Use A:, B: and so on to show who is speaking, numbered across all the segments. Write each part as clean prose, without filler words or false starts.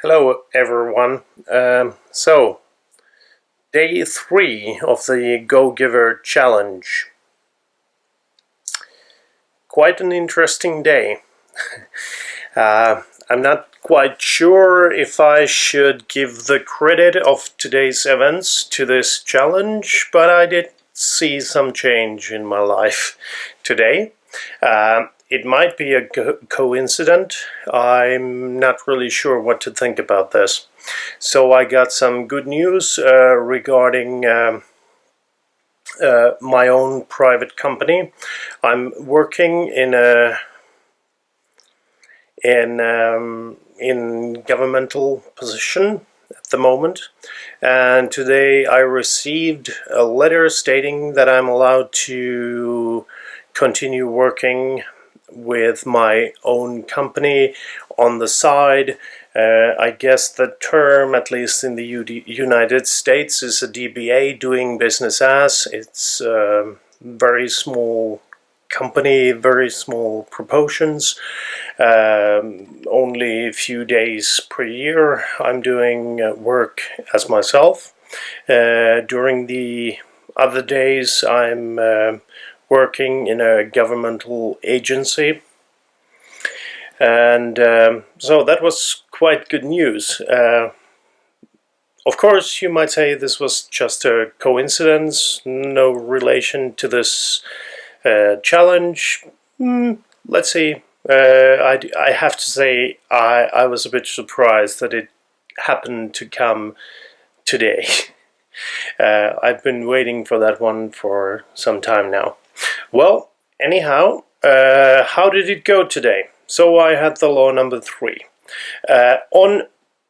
A: Hello everyone. So, day 3 of the Go Giver challenge. Quite an interesting day. I'm not quite sure if I should give the credit of today's events to this challenge, but I did see some change in my life today. It might be a coincidence. I'm not really sure what to think about this. So I got some good news regarding my own private company. I'm working in governmental position at the moment, and today I received a letter stating that I'm allowed to continue working with my own company on the side. I guess the term, at least in the United States, is a DBA, doing business as. It's a very small company, very small proportions, only a few days per year I'm doing work as myself. During the other days I'm working in a governmental agency, and so that was quite good news. Of course, you might say this was just a coincidence, no relation to this challenge. Let's see. I have to say I was a bit surprised that it happened to come today. I've been waiting for that one for some time now. Well, anyhow, how did it go today? So I had the law number 3. On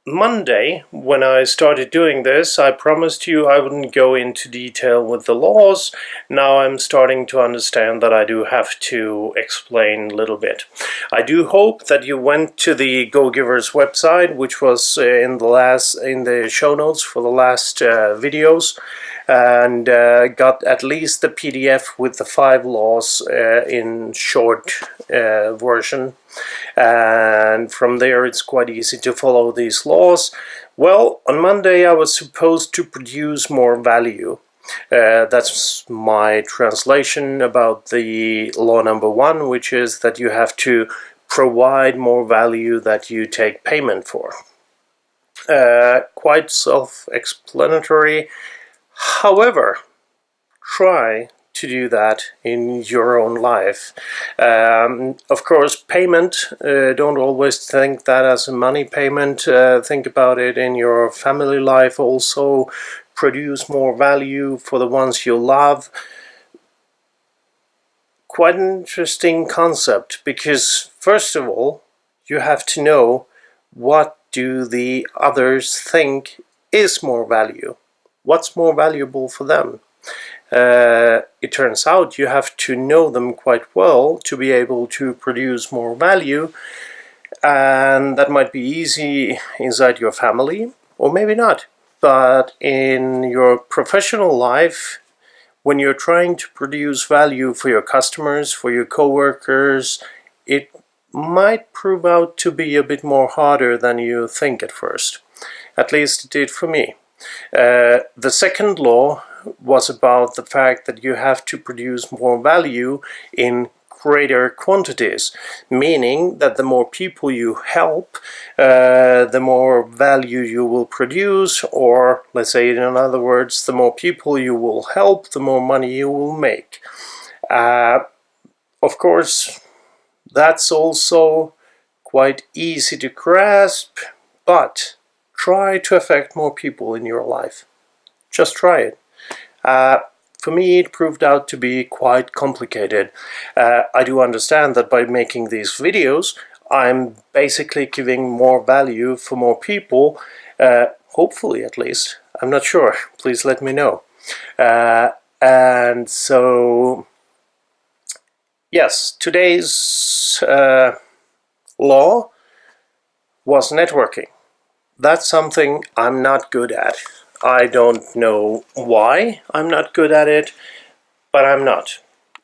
A: Monday, when I started doing this, I promised you I wouldn't go into detail with the laws. Now I'm starting to understand that I do have to explain a little bit. I do hope that you went to the Go Givers website, which was in the show notes for the last videos, and got at least the PDF with the 5 laws in short version. And from there it's quite easy to follow these laws. Well, on Monday I was supposed to produce more value. That's my translation about the law number 1, which is that you have to provide more value that you take payment for. Quite self-explanatory. However, try to do that in your own life. Of course, payment, don't always think that as a money payment. Think about it in your family life also. Produce more value for the ones you love. Quite an interesting concept, because first of all, you have to know what do the others think is more value. What's more valuable for them? It turns out you have to know them quite well to be able to produce more value, and that might be easy inside your family, or maybe not. But in your professional life, when you're trying to produce value for your customers, for your co-workers, it might prove out to be a bit more harder than you think at first. At least it did for me. The second law was about the fact that you have to produce more value in greater quantities, meaning that the more people you help, the more value you will produce, or let's say in other words, the more people you will help, the more money you will make. Of course, that's also quite easy to grasp, but try to affect more people in your life. Just try it. For me, it proved out to be quite complicated. I do understand that by making these videos, I'm basically giving more value for more people, hopefully at least. I'm not sure. Please let me know. And so, yes, today's law was networking. That's something I'm not good at. I don't know why I'm not good at it, but I'm not.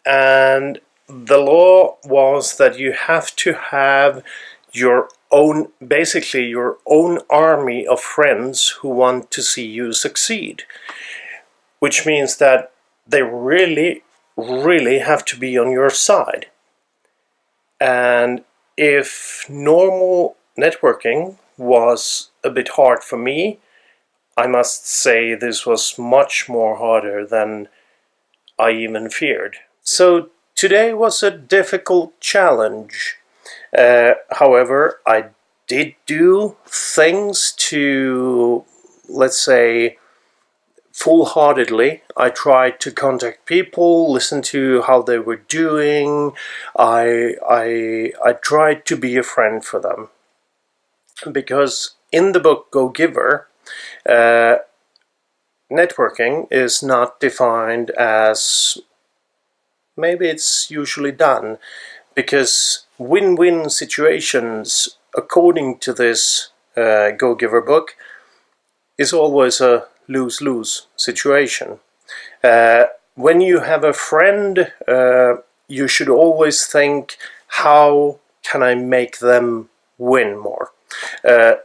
A: And the law was that you have to have basically your own army of friends who want to see you succeed, which means that they really, really have to be on your side. And if normal networking was a bit hard for me, I must say this was much more harder than I even feared. So today was a difficult challenge. However, I did do things to, let's say, full-heartedly. I tried to contact people, listen to how they were doing. I tried to be a friend for them. Because in the book Go Giver, networking is not defined as maybe it's usually done, because win-win situations, according to this Go Giver book, is always a lose-lose situation. When you have a friend, you should always think, how can I make them win more?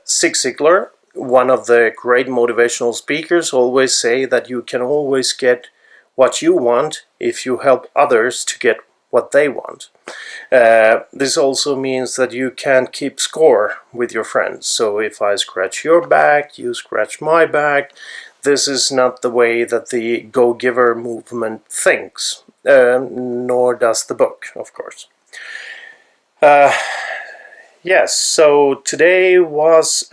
A: Zig Ziglar, one of the great motivational speakers, always say that you can always get what you want if you help others to get what they want. This also means that you can't keep score with your friends. So if I scratch your back, you scratch my back. This is not the way that the Go Giver movement thinks, nor does the book, of course. Yes, so today was,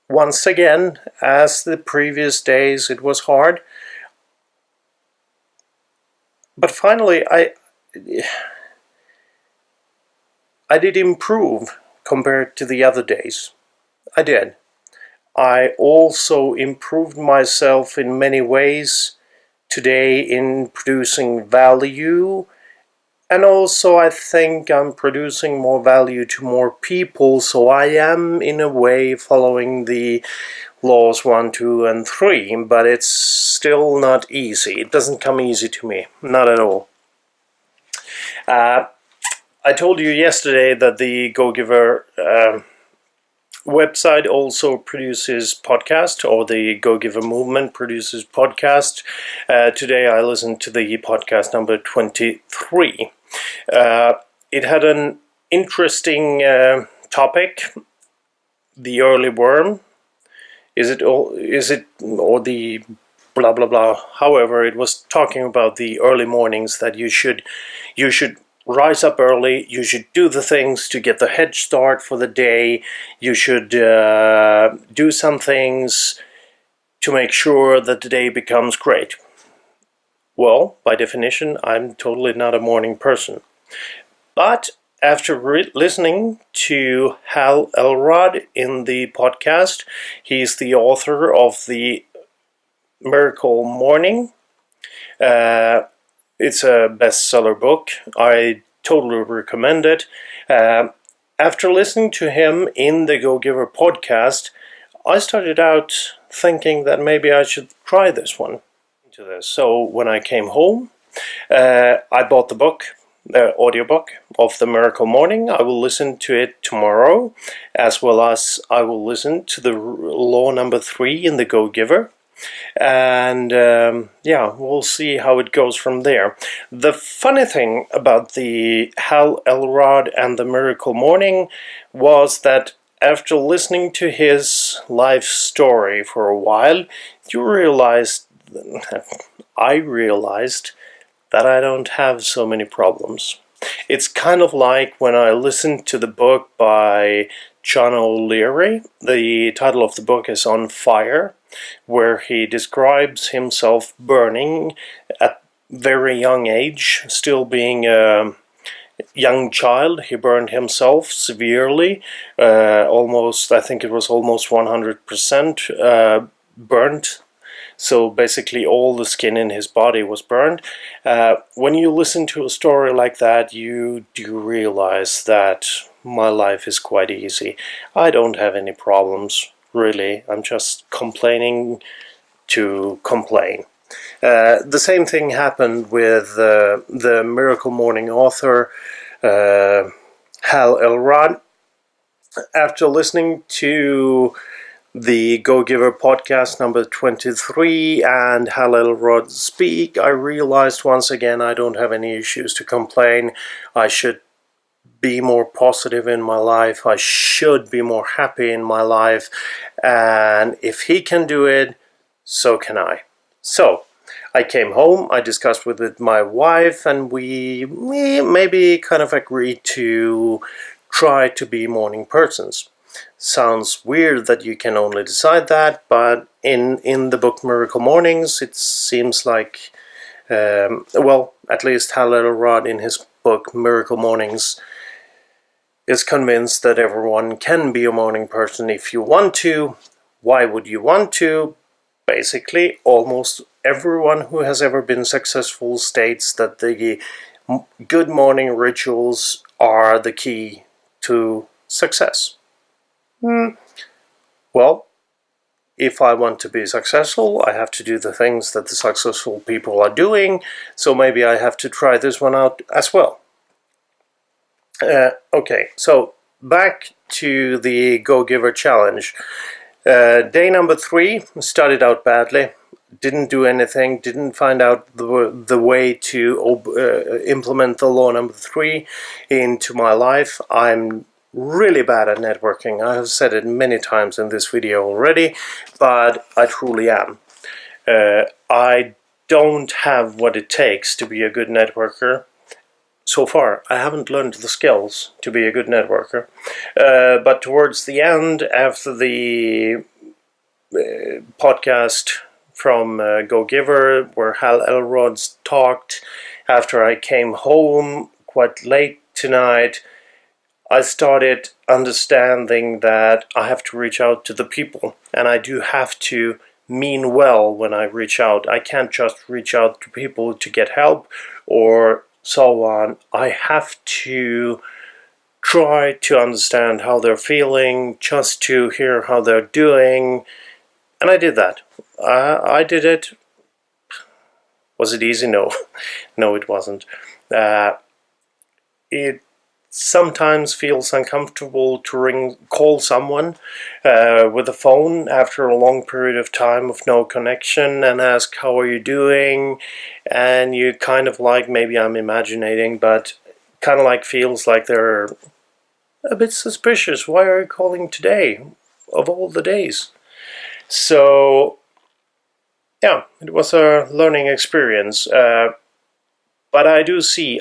A: once again, as the previous days, it was hard. But finally, I did improve compared to the other days. I did. I also improved myself in many ways today in producing value, and also I think I'm producing more value to more people, so I am in a way following the laws 1, 2 and 3, but it's still not easy. It doesn't come easy to me, not at all. I told you yesterday that the Go Giver website also produces podcast, or the Go Giver movement produces podcast. Today I listened to the podcast number 23. It had an interesting topic, the early worm. Is it or the blah blah blah. However, it was talking about the early mornings, that you should rise up early, you should do the things to get the head start for the day, you should do some things to make sure that the day becomes great. Well, by definition, I'm totally not a morning person. But after listening to Hal Elrod in the podcast, he's the author of the Miracle Morning. It's a bestseller book. I totally recommend it. After listening to him in the Go Giver podcast, I started out thinking that maybe I should try this one. So when I came home, I bought the book, the audiobook of the Miracle Morning. I will listen to it tomorrow, as well as I will listen to the law number 3 in the Go Giver. And yeah, we'll see how it goes from there. The funny thing about the Hal Elrod and the Miracle Morning was that after listening to his life story for a while, I realized that I don't have so many problems. It's kind of like when I listened to the book by John O'Leary. The title of the book is On Fire, where he describes himself burning at very young age, still being a young child. He burned himself severely, I think it was almost 100% burnt. So basically all the skin in his body was burned. When you listen to a story like that, you do realize that my life is quite easy. I don't have any problems, really. I'm just complaining to complain. The same thing happened with the Miracle Morning author, Hal Elrod. After listening to the Go Giver podcast number 23 and Hal Elrod speak, I realized once again I don't have any issues to complain. I should be more positive in my life. I should be more happy in my life. And if he can do it, so can I. So, I came home, I discussed with my wife, and we maybe kind of agreed to try to be morning persons. Sounds weird that you can only decide that, but in the book Miracle Mornings, it seems like, well, at least Hal Elrod in his book Miracle Mornings is convinced that everyone can be a morning person if you want to. Why would you want to? Basically, almost everyone who has ever been successful states that the good morning rituals are the key to success. Well, if I want to be successful, I have to do the things that the successful people are doing, so maybe I have to try this one out as well. Okay, so back to the Go Giver challenge. Day number 3 started out badly. Didn't do anything. Didn't find out the way to implement the law number 3 into my life. I'm really bad at networking. I have said it many times in this video already, but I truly am. I don't have what it takes to be a good networker. So far, I haven't learned the skills to be a good networker. But towards the end, after the podcast from Go Giver, where Hal Elrod talked, after I came home quite late tonight, I started understanding that I have to reach out to the people, and I do have to mean well when I reach out. I can't just reach out to people to get help or so on. I have to try to understand how they're feeling, just to hear how they're doing, and I did that. I did it. Was it easy? No. No, it wasn't. It sometimes feels uncomfortable to call someone with a phone after a long period of time of no connection and ask, how are you doing? And you kind of like, maybe I'm imagining, but kind of like feels like they're a bit suspicious. Why are you calling today of all the days? So yeah, it was a learning experience. But I do see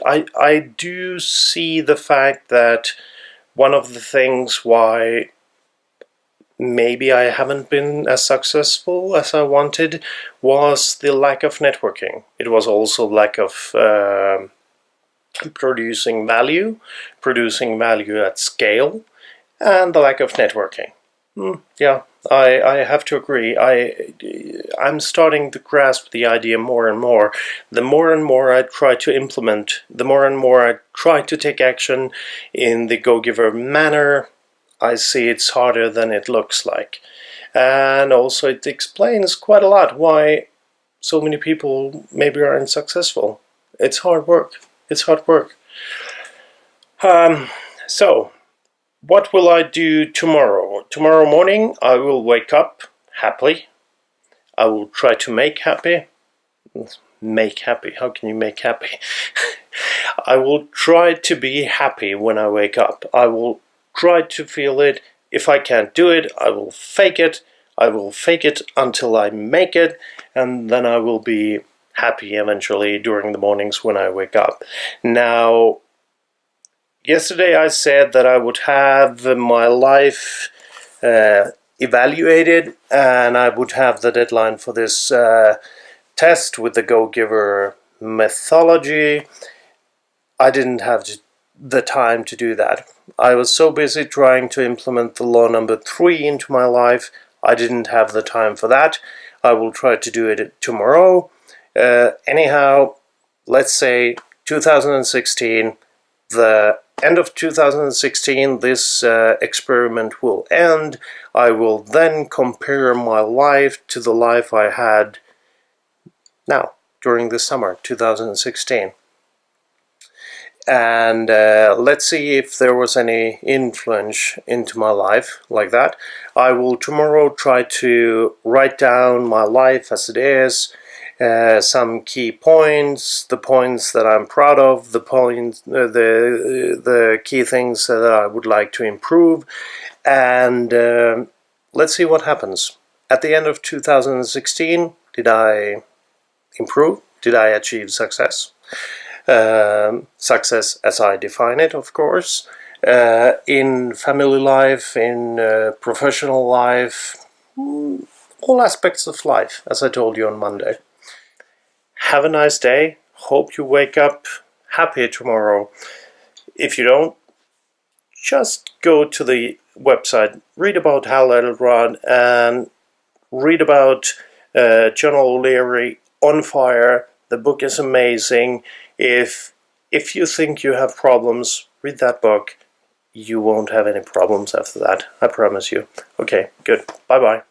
A: the fact that one of the things why maybe I haven't been as successful as I wanted was the lack of networking. It was also lack of producing value at scale, and the lack of networking. Yeah, I have to agree. I'm starting to grasp the idea more and more. The more and more I try to implement, the more and more I try to take action in the Go Giver manner, I see it's harder than it looks like. And also it explains quite a lot why so many people maybe aren't successful. It's hard work. It's hard work. So, what will I do tomorrow? Tomorrow morning I will wake up happily. I will try to make happy. Make happy? How can you make happy? I will try to be happy when I wake up. I will try to feel it. If I can't do it, I will fake it. I will fake it until I make it, and then I will be happy eventually during the mornings when I wake up. Now, yesterday I said that I would have my life evaluated, and I would have the deadline for this test with the Go Giver methodology. I didn't have the time to do that. I was so busy trying to implement the law number 3 into my life, I didn't have the time for that. I will try to do it tomorrow. Anyhow, let's say 2016, the end of 2016, this experiment will end. I will then compare my life to the life I had now, during the summer 2016. and let's see if there was any influence into my life like that. I will tomorrow try to write down my life as it is, some key points, the points that I'm proud of, the key things that I would like to improve, and let's see what happens. At the end of 2016, did I improve? Did I achieve success? Success as I define it, of course, in family life, in professional life, all aspects of life, as I told you on Monday. Have a nice day. Hope you wake up happy tomorrow. If you don't, just go to the website, read about Hal Elrod, and read about John O'Leary, On Fire. The book is amazing. If you think you have problems, read that book. You won't have any problems after that. I promise you. Okay, good. Bye-bye.